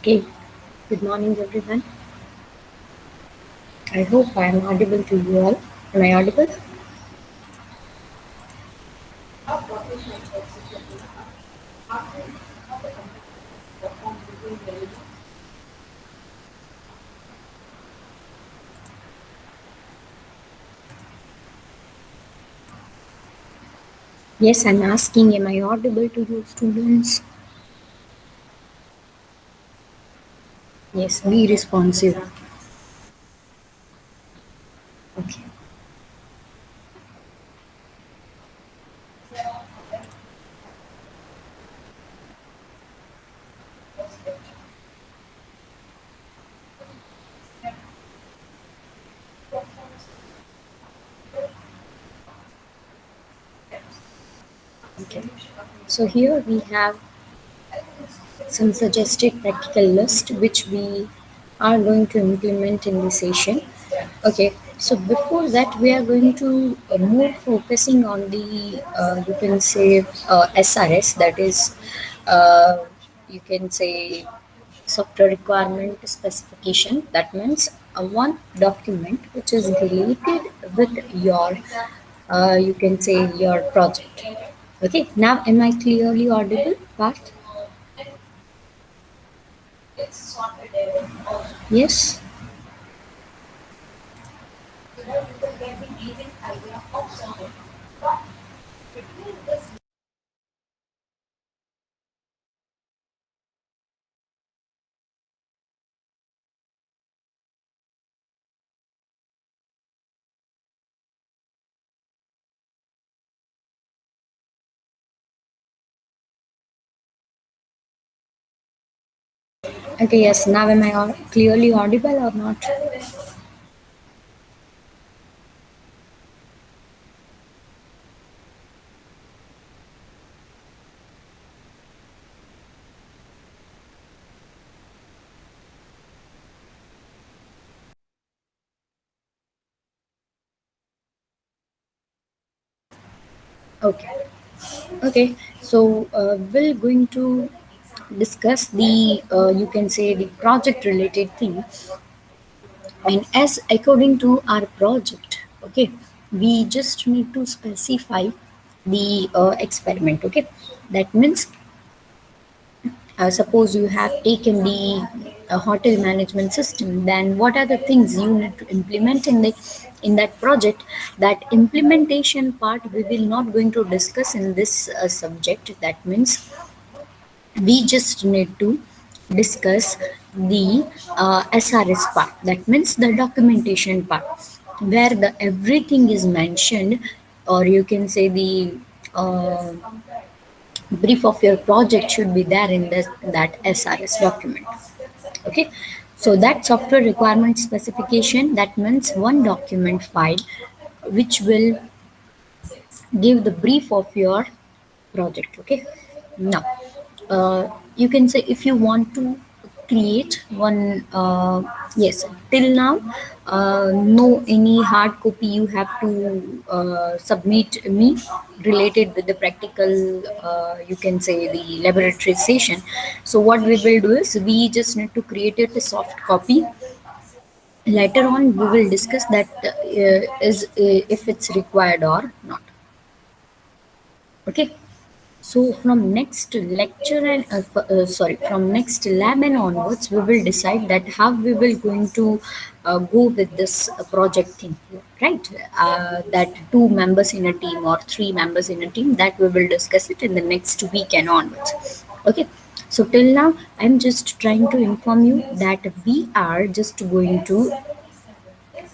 Okay, good morning everyone. I hope I am audible to you all. Am I audible? Yes, I'm asking, am I audible to you students? Yes, be responsive. Okay, okay. So here we have some suggested practical list which we are going to implement in this session. Okay, so before that we are going to more focusing on the you can say SRS, that is you can say software requirement specification. That means one document which is related with your you can say your project. Okay, now am I clearly audible, Parth? Yes. Okay, yes. Now am I clearly audible or not? Okay. Okay. So we're going to discuss the you can say the project related thing, and as according to our project, okay, we just need to specify the experiment. Okay, that means suppose you have taken the hotel management system, then what are the things you need to implement in that project? That implementation part we will not going to discuss in this subject. That means we just need to discuss the SRS part. That means the documentation part, where the everything is mentioned, or you can say the uh, brief of your project should be there in that SRS document. Okay, so that software requirement specification, that means one document file which will give the brief of your project. Okay, now you can say if you want to create one yes, till now no any hard copy you have to submit me related with the practical you can say the laboratory session. So what we will do is we just need to create it a soft copy. Later on we will discuss that is if it's required or not. Okay, so from next lecture and sorry, from next lab and onwards, we will decide that how we will going to go with this project thing, right? That two members in a team or three members in a team, that we will discuss it in the next week and onwards. Okay. So till now, I'm just trying to inform you that we are just going to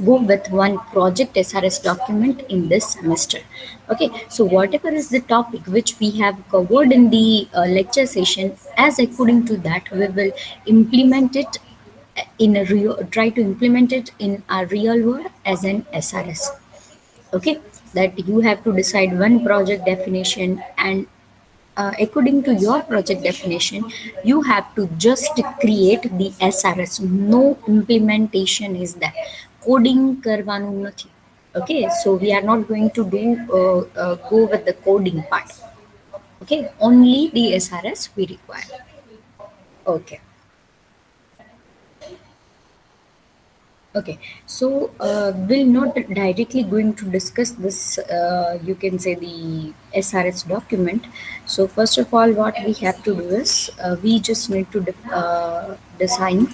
go with one project SRS document in this semester. Okay, so whatever is the topic which we have covered in the lecture session, as according to that, we will implement it in a real, try to implement it in a real world as an SRS. Okay, that you have to decide one project definition, and according to your project definition, you have to just create the SRS. No implementation is there. Coding કરવાનું નથી. Okay, so we are not going to do go with the coding part. Okay, only the SRS we require. Okay. Okay, so we'll not directly going to discuss this, you can say the SRS document. So first of all, what we have to do is we just need to design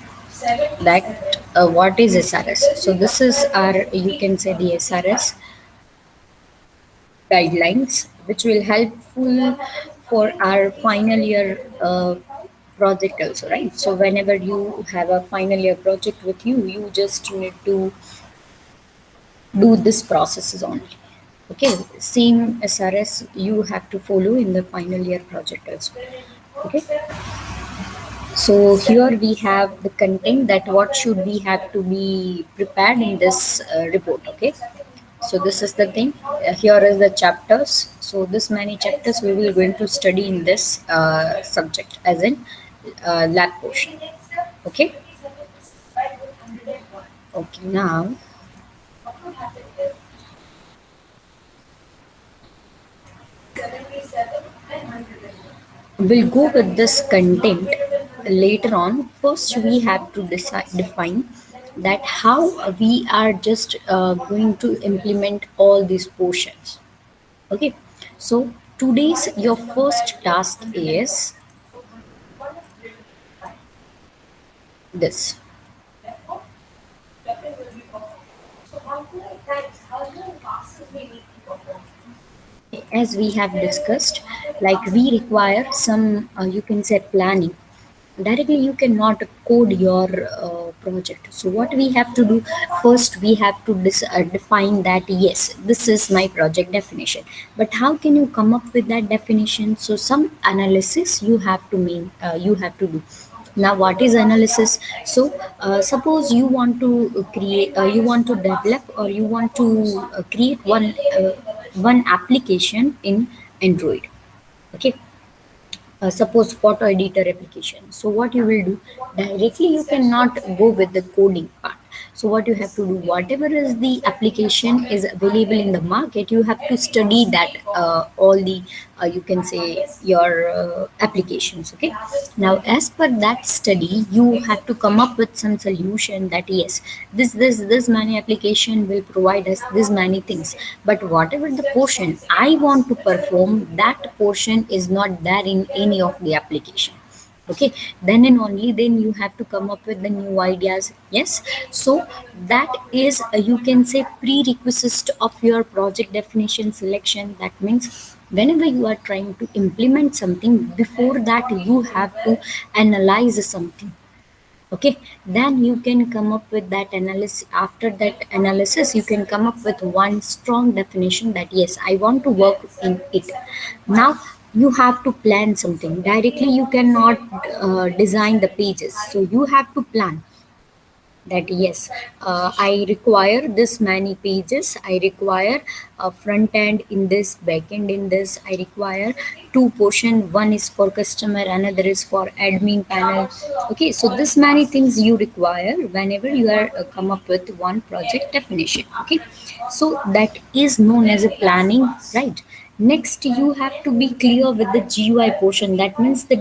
that what is SRS. So this is our, you can say the SRS guidelines, which will helpful for our final year project also, right? So whenever you have a final year project with you, you just need to do this processes only. Okay, same SRS you have to follow in the final year project also. Okay, so here we have the content that what should we have to be prepared in this report. Okay, so this is the thing. Here is the chapters. So this many chapters we will going to study in this subject as in lab portion. Okay, okay, now we'll go with this content later on. First, we have to decide, define that how we are just going to implement all these portions. Okay, so today's your first task is this. As we have discussed, like we require some you can say planning. Directly you cannot code your project. So what we have to do, first we have to define that yes, this is my project definition. But how can you come up with that definition? So some analysis you have to you have to do. Now what is analysis? So suppose you want to create you want to develop or you want to create one application in Android. Okay, suppose photo editor application. So what you will do, directly you cannot go with the coding part. So what you have to do, whatever is the application is available in the market, you have to study that all the you can say your applications. Okay, now as per that study you have to come up with some solution that yes, this many application will provide us this many things, but whatever the portion I want to perform, that portion is not there in any of the application. Okay, then and only then you have to come up with the new ideas. Yes, so that is you can say prerequisite of your project definition selection. That means whenever you are trying to implement something, before that you have to analyze something. Okay, then you can come up with that analysis. After that analysis you can come up with one strong definition that yes, I want to work in it. Now you have to plan something. Directly you cannot design the pages, so you have to plan that yes, I require this many pages, I require a front end in this, back end in this, I require two portion, one is for customer, another is for admin panel. Okay, so this many things you require whenever you are come up with one project definition. Okay, so that is known as a planning, right? Next you have to be clear with the GUI portion. That means the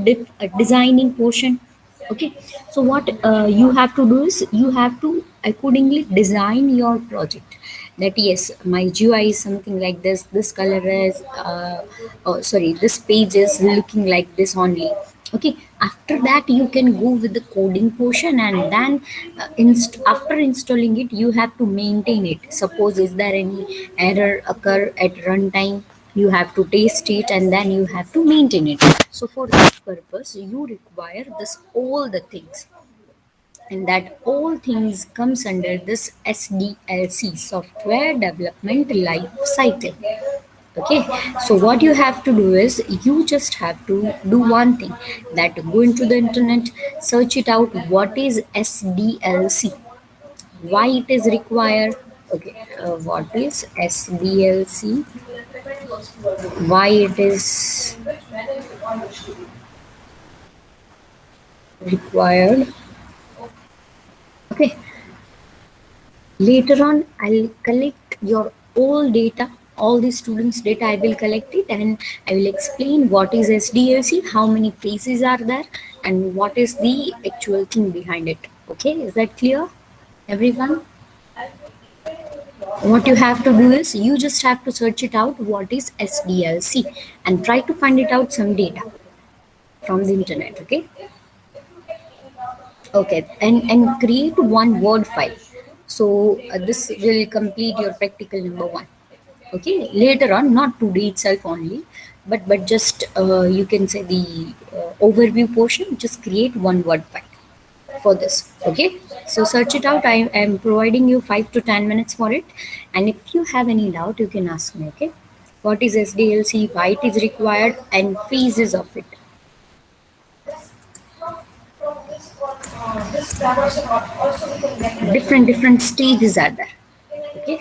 designing portion. Okay, so what you have to do is you have to accordingly design your project. That yes, my GUI is something like this color is oh, sorry, this page is looking like this only. Okay, after that you can go with the coding portion, and then after installing it you have to maintain it. Suppose is there any error occur at runtime, you have to test it and then you have to maintain it. So for that purpose you require this all the things, and that all things comes under this SDLC, software development life cycle. Okay, so what you have to do is you just have to do one thing, that go into the internet, search it out what is SDLC, why it is required. Okay, what is SDLC, why it is required. Okay, later on I'll collect your all data, all the students data I will collect it, and I will explain what is SDLC, how many phases are there, and what is the actual thing behind it. Okay, is that clear? Everyone, what you have to do is you just have to search it out what is SDLC and try to find it out some data from the internet. Okay. Okay, and create one word file. So this will complete your practical number one. Okay, later on, not today itself only, but just you can say the overview portion, just create one word file for this. Okay, so search it out. I am providing you 5 to 10 minutes for it, and if you have any doubt you can ask me. Okay, what is SDLC, why it is required, and phases of it. Different stages are there. Okay.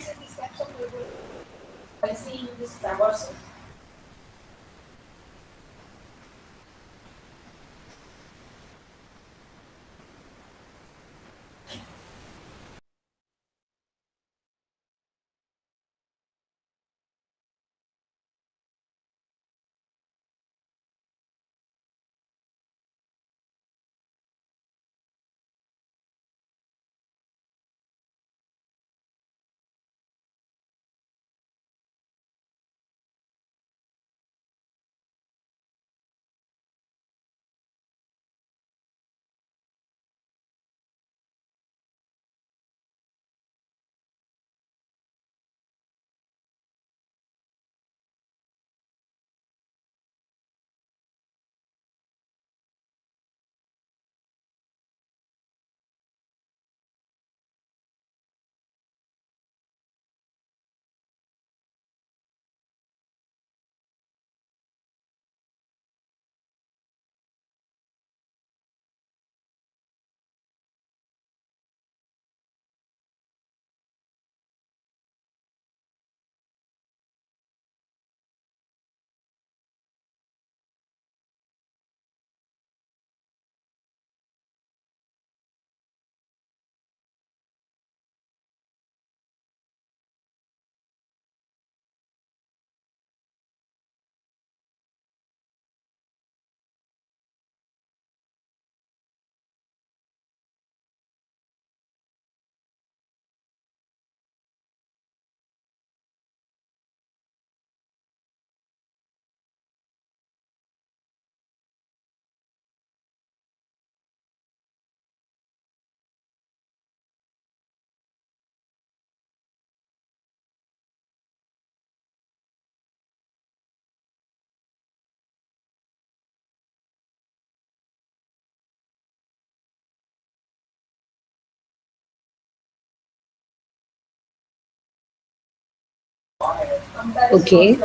Okay.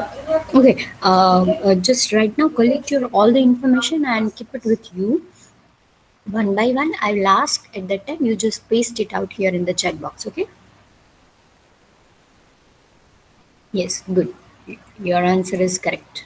Okay. Just right now, collect your all the information and keep it with you. One by one, I will ask at that time. You just paste it out here in the chat box. Okay. Yes. Good. Your answer is correct.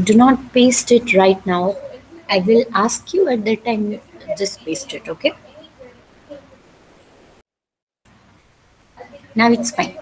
Do not paste it right now. I will ask you at that time. Just paste it. Okay. Now it's fine.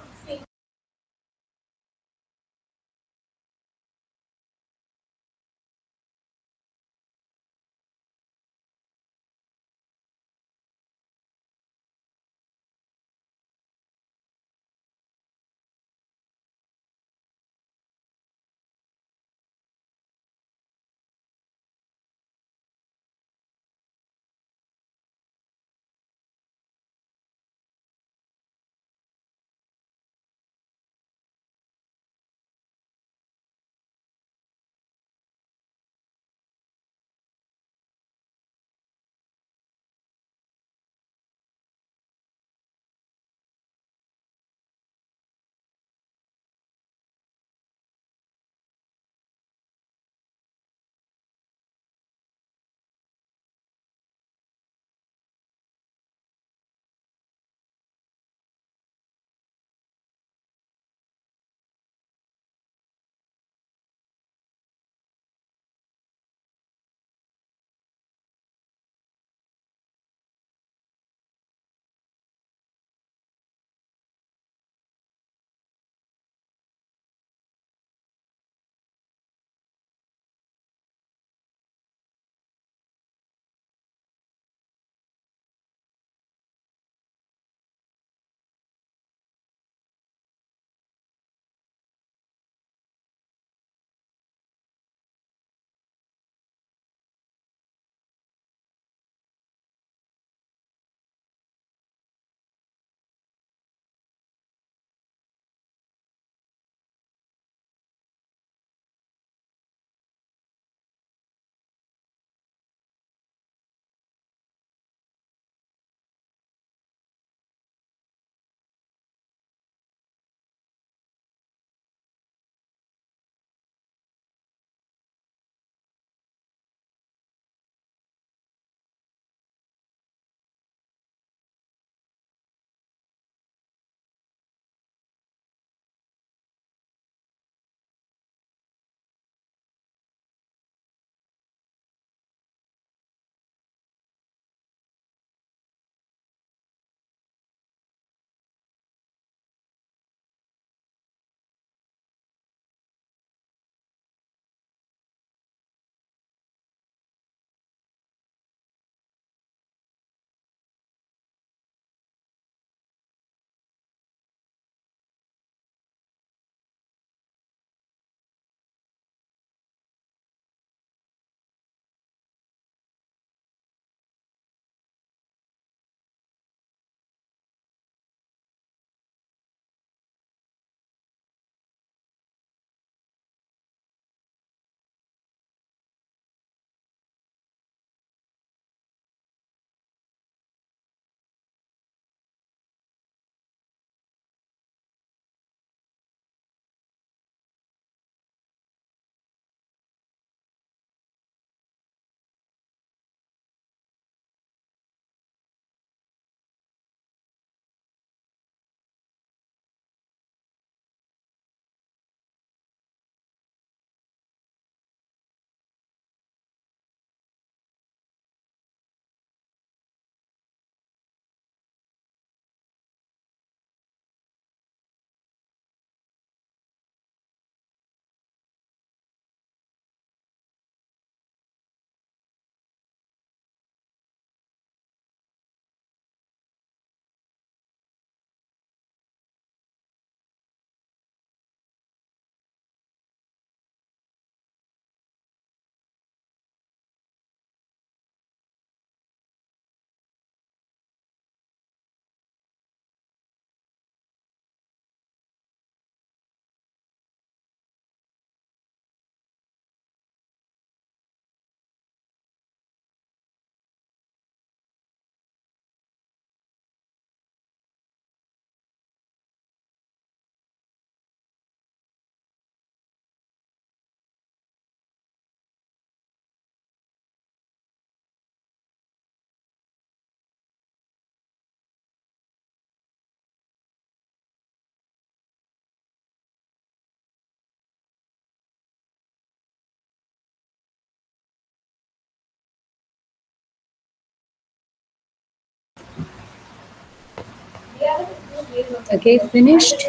Okay, finished.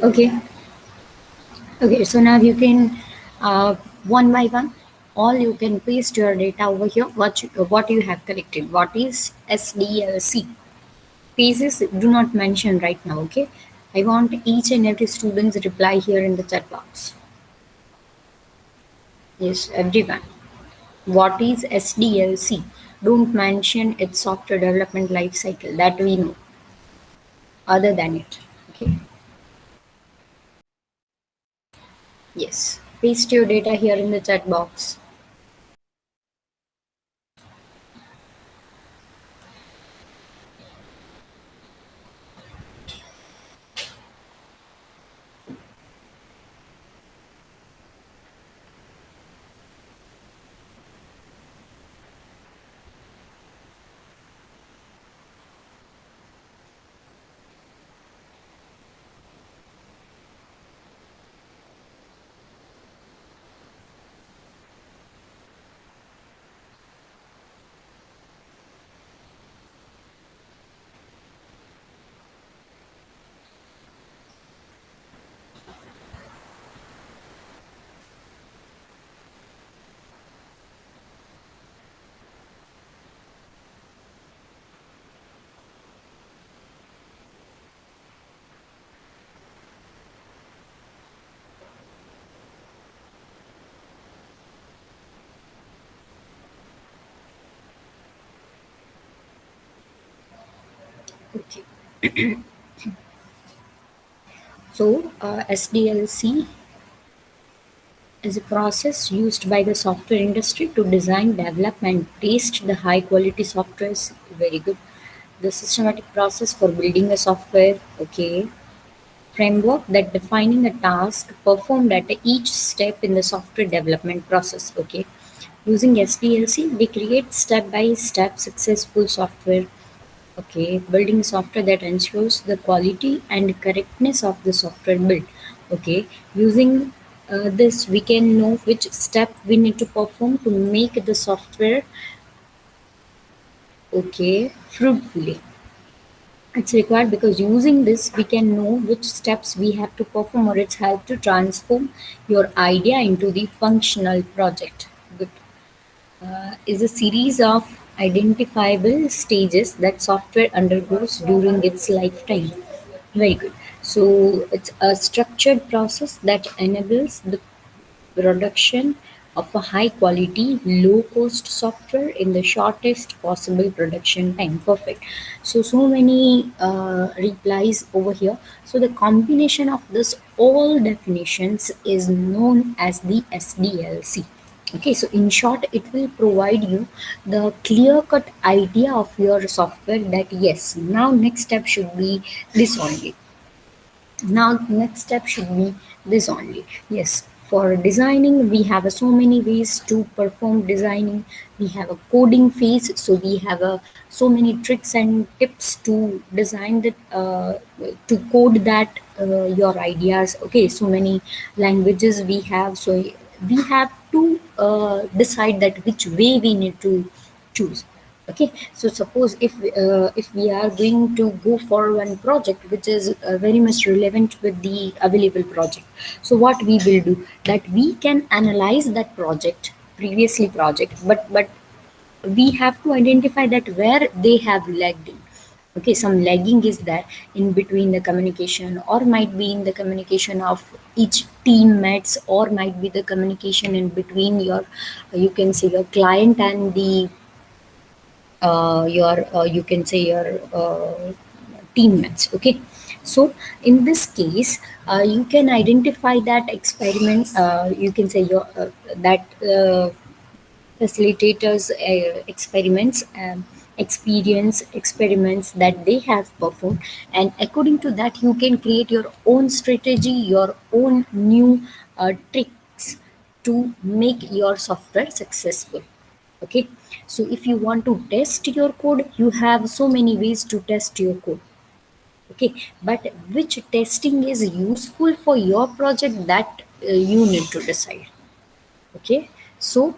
Okay. Okay, so now you can one by one, all you can paste your data over here. What you have collected? What is SDLC? Phases do not mention right now. Okay, I want each and every student's reply here in the chat box. Yes, everyone. What is SDLC? Don't mention its software development life cycle that we know. Other than it. Okay. Yes. Paste your data here in the chat box. Okay. So, SDLC is a process used by the software industry to design, develop, and test the high quality softwares. Very good. The systematic process for building a software. Okay. Framework that defining a task performed at each step in the software development process. Okay. Using SDLC, we create step by step successful software. Okay, building software that ensures the quality and correctness of the software built. Okay, using this, we can know which step we need to perform to make the software okay fruitfully. It's required because using this, we can know which steps we have to perform, or it's help to transform your idea into the functional project. Good. Is a series of identifiable stages that software undergoes during its lifetime. Very good. So it's a structured process that enables the production of a high quality, low cost software in the shortest possible production time. Perfect. So, so many replies over here. So the combination of this all definitions is known as the SDLC. Okay, so in short, it will provide you the clear cut idea of your software that yes, now next step should be this only. Now next step should be this only. Yes, for designing we have so many ways to perform designing. We have a coding phase, so we have so many tricks and tips to design that to code that your ideas. Okay, so many languages we have, so we have to decide that which way we need to choose. Okay, so suppose if we are going to go for one project which is very much relevant with the available project, so what we will do, that we can analyze that project, previously project, but we have to identify that where they have lagged in. Okay, some lagging is there in between the communication, or might be in the communication of each teammates, or might be the communication in between your you can say your client and the your you can say your teammates. Okay, so in this case you can identify that experiment, you can say your that facilitators experiments, experience experiments that they have performed, and according to that you can create your own strategy, your own new tricks to make your software successful. Okay, so if you want to test your code, you have so many ways to test your code. Okay, but which testing is useful for your project, that you need to decide. Okay, so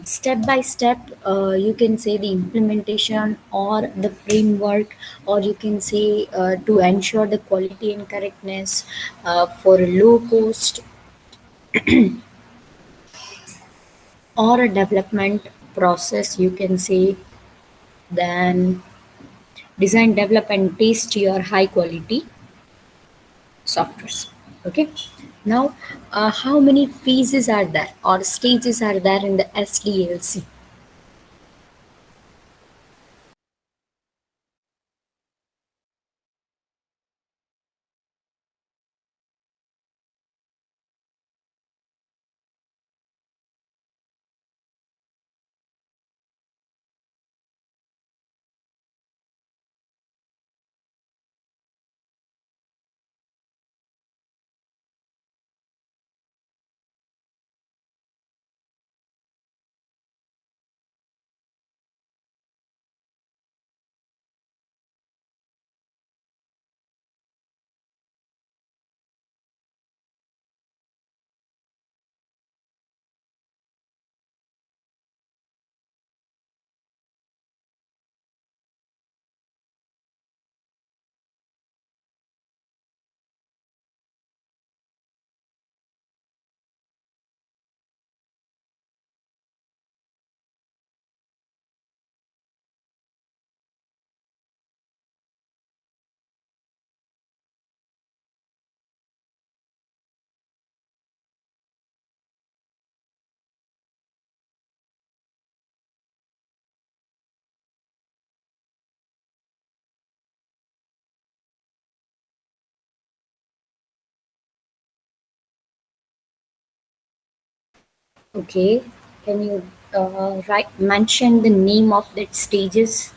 step by step, you can say the implementation or the framework, or you can say to ensure the quality and correctness, for a low cost or a development process, you can say. Then design, develop and test your high quality softwares. Okay, now how many phases are there or stages are there in the SDLC? Okay, can you write mention the name of that stages?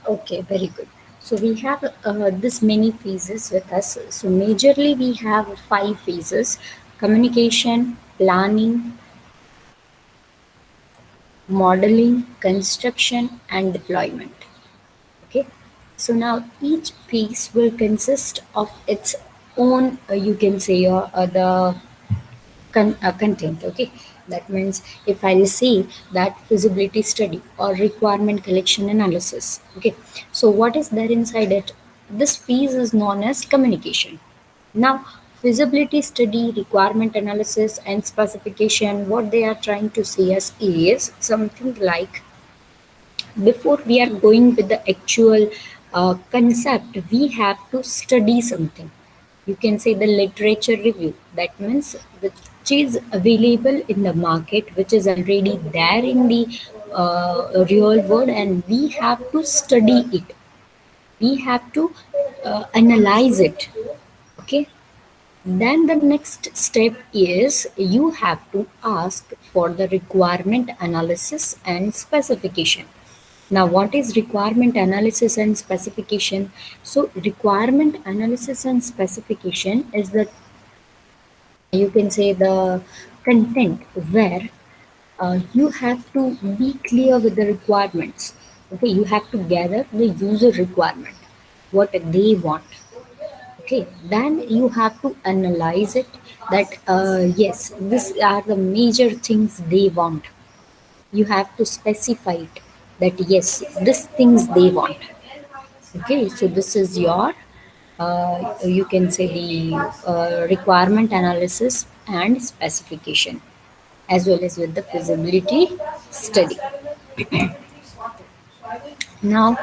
Okay, very good. So we have this many phases with us. So majorly we have five phases: communication, planning, modeling, construction, and deployment. Okay. So now each phase will consist of its own, you can say, the content. Okay, that means if I'll say that feasibility study or requirement collection analysis. Okay, so what is there inside it? This phase is known as communication. Now, feasibility study, requirement analysis, and specification, what they are trying to say us is something like, before we are going with the actual concept, we have to study something. You can say the literature review. That means which is available in the market, which is already there in the real world, and we have to study it. We have to analyze it. Okay. Then the next step is you have to ask for the requirement analysis and specification. Now, what is requirement analysis and specification? So, requirement analysis and specification is the, you can say, the content where you have to be clear with the requirements. Okay, you have to gather the user requirement, what they want. Okay, then you have to analyze it, that yes, these are the major things they want. You have to specify it, that yes, these things they want. Okay, so this is your, you can say, the requirement analysis and specification, as well as with the feasibility study. Now,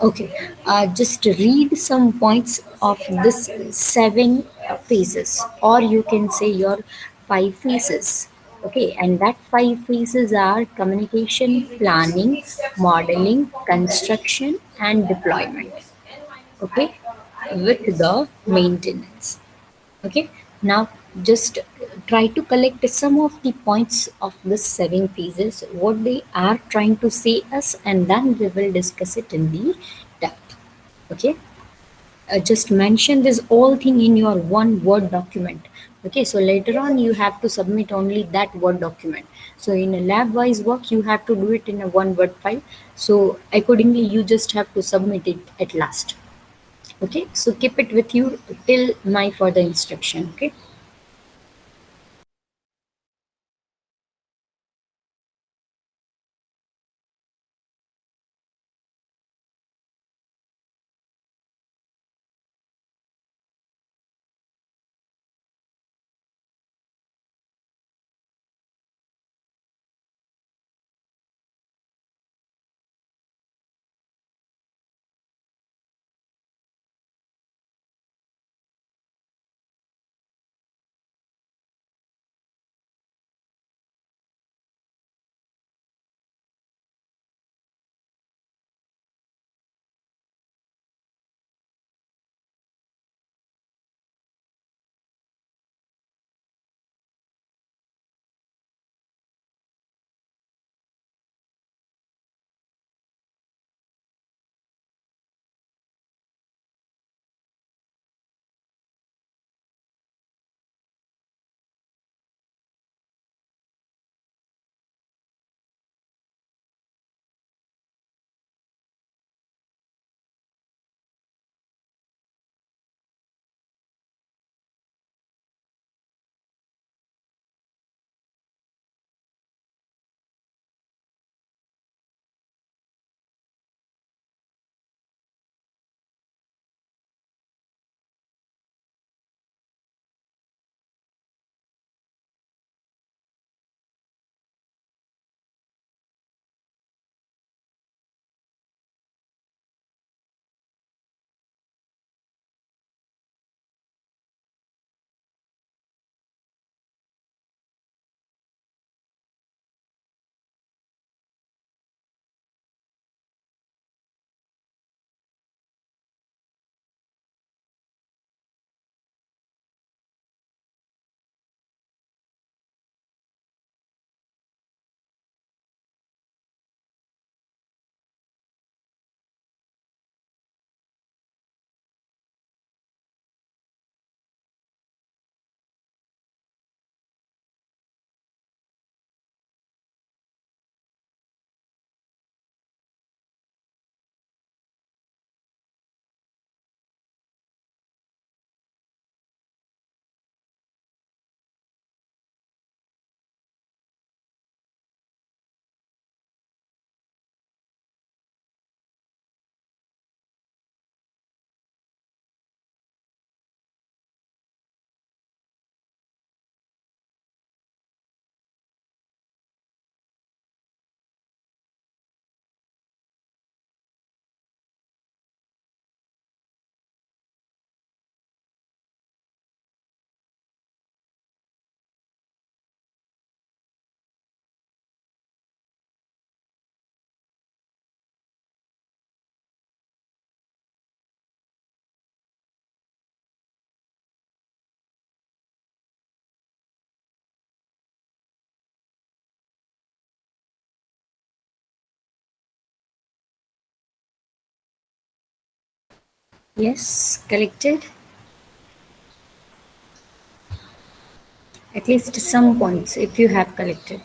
okay, just read some points of this seven phases, or you can say your five phases. Okay, and that five phases are communication, planning, modeling, construction, and deployment. Okay, with the maintenance. Okay, now just try to collect some of the points of the seven phases, what they are trying to say us, and then we will discuss it in the depth. Okay, just mention this whole thing in your one word document. Okay, so later on you have to submit only that word document. So in a lab wise work, you have to do it in a one word file. So accordingly, you just have to submit it at last. Okay, so keep it with you till my further instruction. Okay. Yes, collected at least some points if you have collected.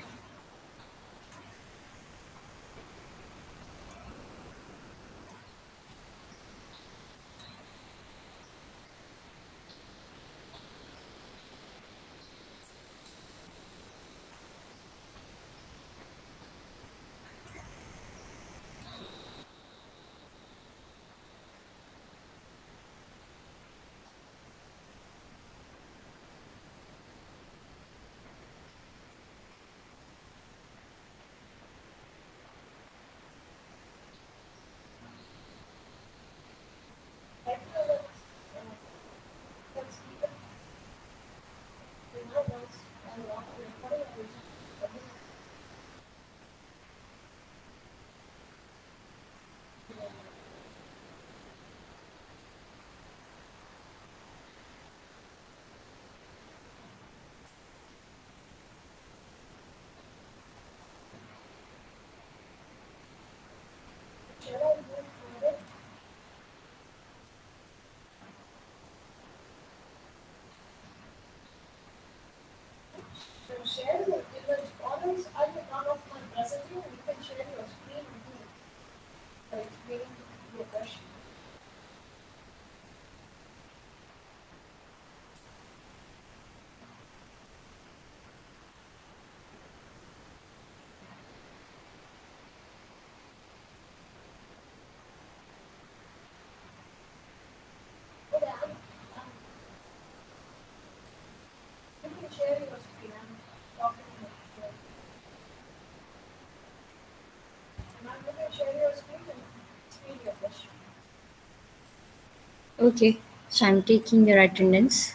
Okay, so I'm taking your attendance.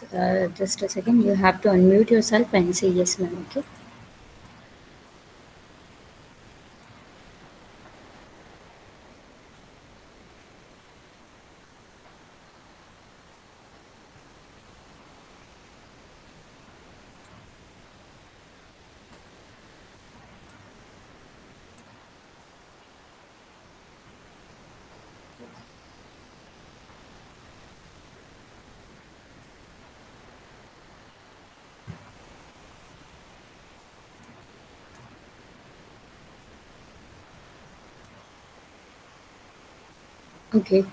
Just a second. You have to unmute yourself and say yes, ma'am. Okay. Okay.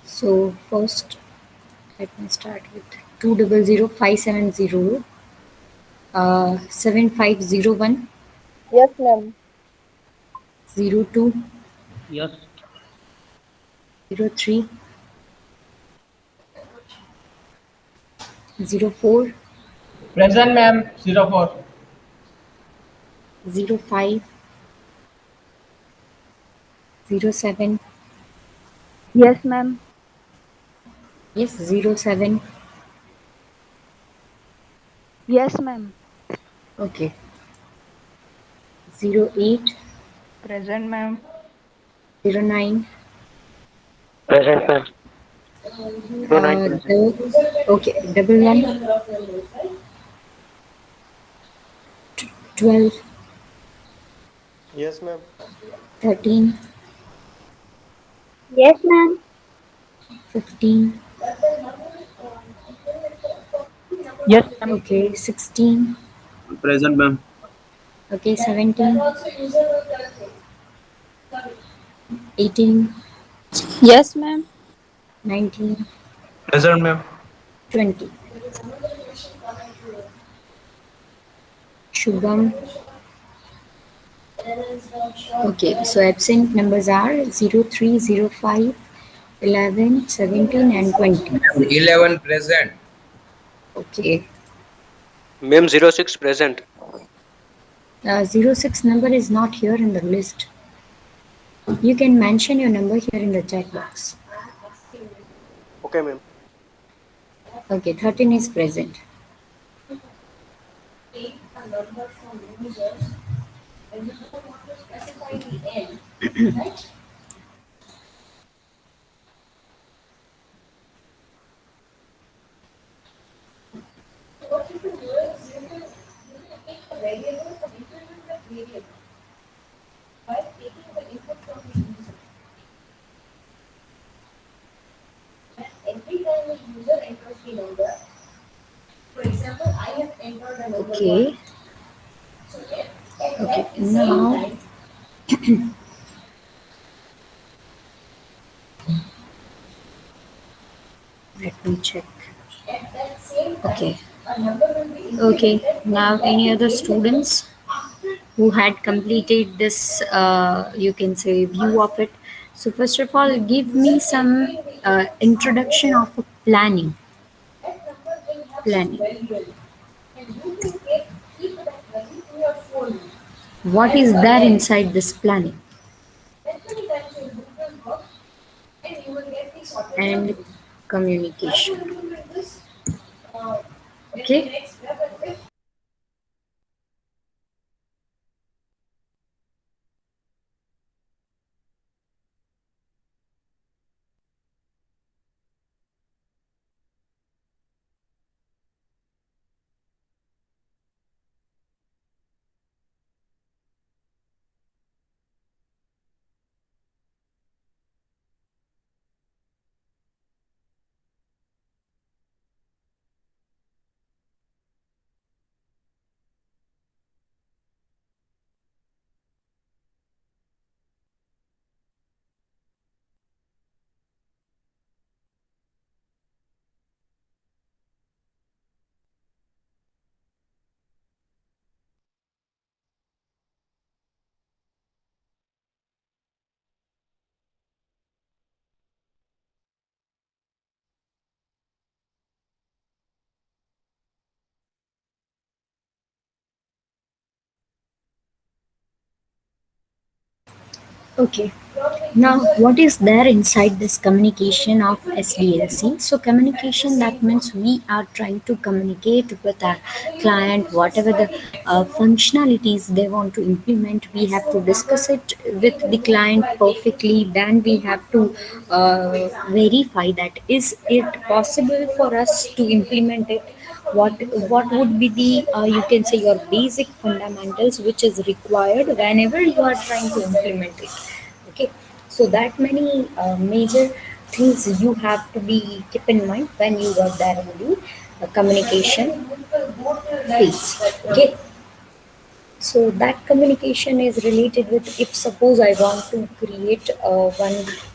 So first, let me start with 2000570 7501 Yes, ma'am. 02 Yes, 03 04 present ma'am. 04. 05 07. Yes, ma'am. Yes, 07. Yes, ma'am. Okay. 08 Present, ma'am. 09. Present, ma'am. 09 present. Okay, double one, 12, Yes, ma'am. 13, Yes, ma'am. 15. Yes, ma'am. Okay, 16. Present, ma'am. Okay, 17, 18, Yes, ma'am. 19, Present, ma'am. 20. Shubham. Okay, so absent numbers are 03, 05, 11, 17, and 20. 11 present. Okay, Ma'am, 06 present. 06 number is not here in the list. You can mention your number here in the chat box. Okay, ma'am. Okay, 13 is present. Okay. Okay. Now let me check. Okay. Okay. Now any other students who had completed this, you can say, view of it. So first of all, give me some introduction of a planning. What is there inside this planning and communication? Okay. Okay. Now, what is there inside this communication of SDLC? So, communication, that means we are trying to communicate with our client, whatever the functionalities they want to implement. We have to discuss it with the client perfectly. Then we have to verify that is it possible for us to implement it. What would be the, you can say, your basic fundamentals which is required whenever you are trying to implement it. Okay, so that many major things you have to be keep in mind when you are there in the communication phase. Okay, so that communication is related with, if suppose I want to create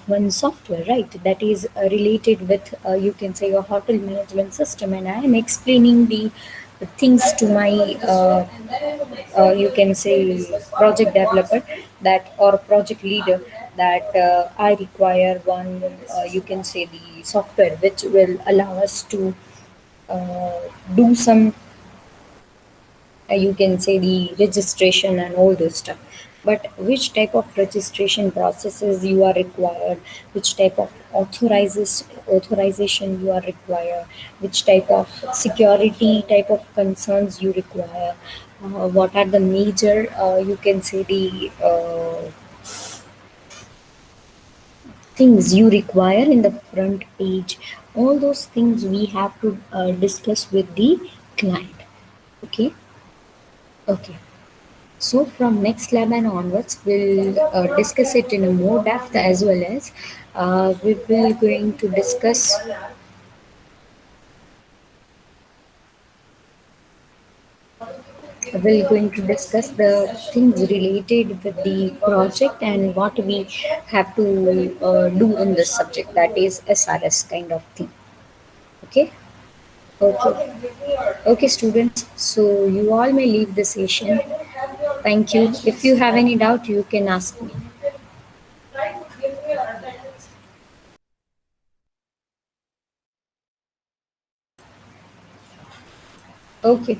one software, right? That is related with, you can say, your hotel management system, and I am explaining the things to my, you can say, project developer, that or project leader, that I require one, you can say, the software which will allow us to uh, do some, you can say, the registration and all those stuff. But which type of registration processes you are required, which type of authorization you are required, which type of security type of concerns you require, what are the major, you can say, the things you require in the front page. All those things we have to discuss with the client. Okay. Okay. So from next lab and onwards, we'll discuss it in a more depth, as well as we will going to discuss, the things related with the project and what we have to do in this subject, that is SRS kind of thing. Okay. Okay. Okay, students. So you all may leave the session. Thank you. If you have any doubt, you can ask me. Okay.